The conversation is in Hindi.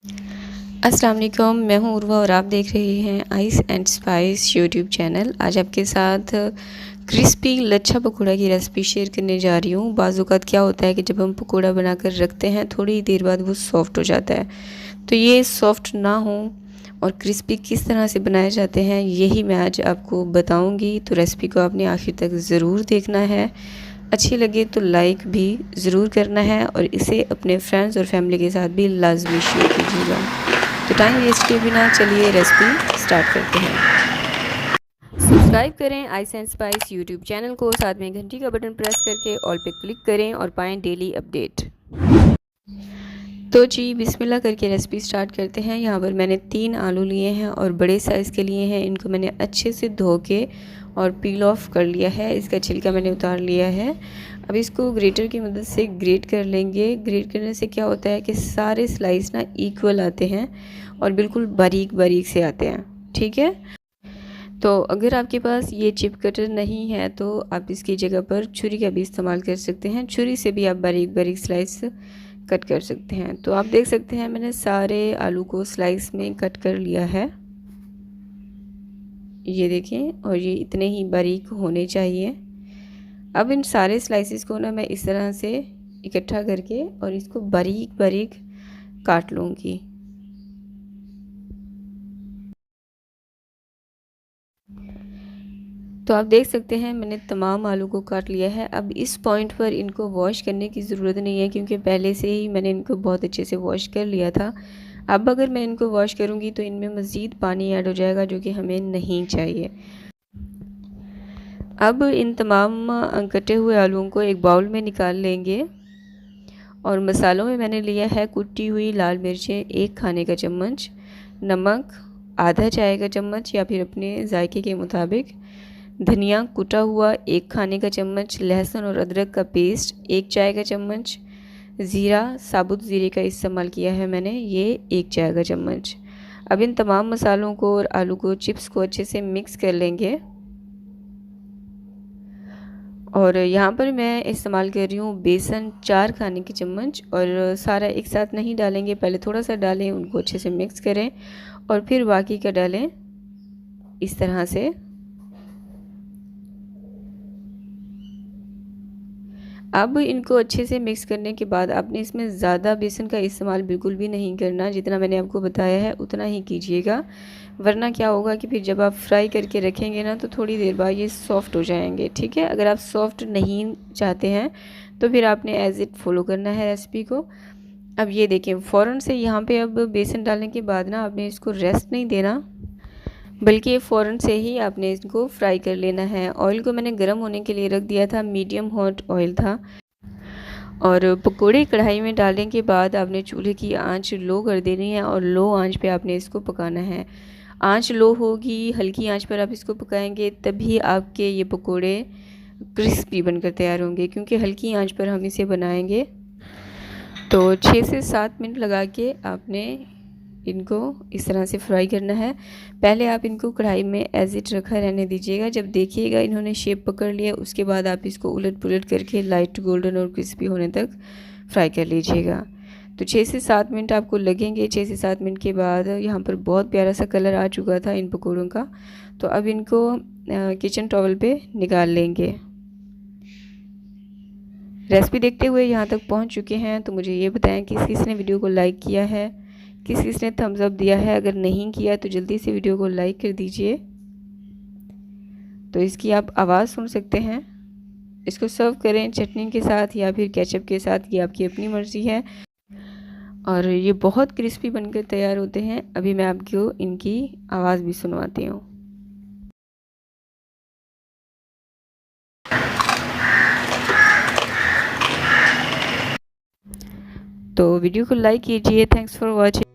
अस्सलाम वालेकुम, मैं हूँ उर्वा और आप देख रहे हैं ice and spice YouTube channel. आज आपके साथ क्रिस्पी लच्छा पकौड़ा की रेसिपी शेयर करने जा रही हूँ। बाज़ औक़ात क्या होता है कि जब हम पकौड़ा बनाकर रखते हैं थोड़ी देर बाद वो सॉफ़्ट हो जाता है, तो ये सॉफ़्ट ना हो और क्रिस्पी किस तरह से बनाए जाते हैं यही मैं आज आपको बताऊँगी। तो रेसिपी को आपने आखिर तक ज़रूर देखना है। अच्छी लगे तो लाइक भी ज़रूर करना है और इसे अपने फ्रेंड्स और फैमिली के साथ भी लाजमी शेयर कीजिएगा। तो टाइम वेस्ट किए बिना चलिए रेसिपी स्टार्ट करते हैं। सब्सक्राइब करें ice and spice YouTube channel को, साथ में घंटी का बटन प्रेस करके ऑल पे क्लिक करें और पाएं डेली अपडेट। तो जी बिस्मिल्लाह करके रेसिपी स्टार्ट करते हैं। यहाँ पर मैंने 3 आलू लिए हैं और बड़े साइज़ के लिए हैं। इनको मैंने अच्छे से धो के और पील ऑफ कर लिया है। इसका छिलका मैंने उतार लिया है। अब इसको ग्रेटर की मदद से ग्रेट कर लेंगे। ग्रेट करने से क्या होता है कि सारे स्लाइस ना इक्वल आते हैं और बिल्कुल बारीक बारीक से आते हैं। ठीक है, तो अगर आपके पास ये चिप कटर नहीं है तो आप इसकी जगह पर छुरी का भी इस्तेमाल कर सकते हैं। छुरी से भी आप बारीक बारीक स्लाइस कट कर सकते हैं। तो आप देख सकते हैं मैंने सारे आलू को स्लाइस में कट कर लिया है, ये देखें, और ये इतने ही बारीक होने चाहिए। अब इन सारे स्लाइसेस को ना मैं इस तरह से इकट्ठा करके और इसको बारीक बारीक काट लूँगी। तो आप देख सकते हैं मैंने तमाम आलू को काट लिया है। अब इस पॉइंट पर इनको वॉश करने की ज़रूरत नहीं है क्योंकि पहले से ही मैंने इनको बहुत अच्छे से वॉश कर लिया था। अब अगर मैं इनको वॉश करूँगी तो इनमें मज़ीद पानी ऐड हो जाएगा जो कि हमें नहीं चाहिए। अब इन तमाम कटे हुए आलूओं को एक बाउल में निकाल लेंगे और मसालों में मैंने लिया है कुटी हुई लाल मिर्चें 1 खाने का चम्मच, नमक आधा चाय का चम्मच या फिर अपने जायके के मुताबिक, धनिया कुटा हुआ 1 खाने का चम्मच, लहसुन और अदरक का पेस्ट 1 चाय का चम्मच, ज़ीरा साबुत ज़ीरे का इस्तेमाल किया है मैंने, ये 1 चाय का चम्मच। अब इन तमाम मसालों को और आलू को चिप्स को अच्छे से मिक्स कर लेंगे और यहाँ पर मैं इस्तेमाल कर रही हूँ बेसन 4 खाने के चम्मच और सारा एक साथ नहीं डालेंगे, पहले थोड़ा सा डालें, उनको अच्छे से मिक्स करें और फिर बाकी का डालें इस तरह से। अब इनको अच्छे से मिक्स करने के बाद आपने इसमें ज़्यादा बेसन का इस्तेमाल बिल्कुल भी नहीं करना, जितना मैंने आपको बताया है उतना ही कीजिएगा, वरना क्या होगा कि फिर जब आप फ्राई करके रखेंगे ना तो थोड़ी देर बाद ये सॉफ़्ट हो जाएंगे। ठीक है, अगर आप सॉफ़्ट नहीं चाहते हैं तो फिर आपने एज़ इट फॉलो करना है रेसिपी को। अब ये देखें फ़ौरन से यहाँ पे अब बेसन डालने के बाद ना आपने इसको रेस्ट नहीं देना, बल्कि फ़ौरन से ही आपने इसको फ्राई कर लेना है। ऑयल को मैंने गर्म होने के लिए रख दिया था, मीडियम हॉट ऑयल था। और पकोड़े कढ़ाई में डालने के बाद आपने चूल्हे की आंच लो कर देनी है और लो आंच पे आपने इसको पकाना है। आंच लो होगी, हल्की आंच पर आप इसको पकाएंगे तभी आपके ये पकोड़े क्रिस्पी बनकर तैयार होंगे, क्योंकि हल्की आंच पर हम इसे बनाएंगे। तो 6 से 7 मिनट लगा के आपने इनको इस तरह से फ्राई करना है। पहले आप इनको कढ़ाई में एज इट रखा रहने दीजिएगा, जब देखिएगा इन्होंने शेप पकड़ लिया उसके बाद आप इसको उलट पुलट करके लाइट गोल्डन और क्रिस्पी होने तक फ्राई कर लीजिएगा। तो 6 से 7 मिनट आपको लगेंगे। 6 से 7 मिनट के बाद यहाँ पर बहुत प्यारा सा कलर आ चुका था इन पकौड़ों का। तो अब इनको किचन टॉवल पे निकाल लेंगे। रेसिपी देखते हुए यहाँ तक पहुँच चुके हैं तो मुझे ये बताएं किस किसने वीडियो को लाइक किया है, किस किसने थम्स अप दिया है। अगर नहीं किया तो जल्दी से वीडियो को लाइक कर दीजिए। तो इसकी आप आवाज़ सुन सकते हैं। इसको सर्व करें चटनी के साथ या फिर केचप के साथ, ये आपकी अपनी मर्ज़ी है। और ये बहुत क्रिस्पी बनकर तैयार होते हैं। अभी मैं आपको इनकी आवाज़ भी सुनवाती हूँ। तो वीडियो को लाइक कीजिए। Thanks for watching.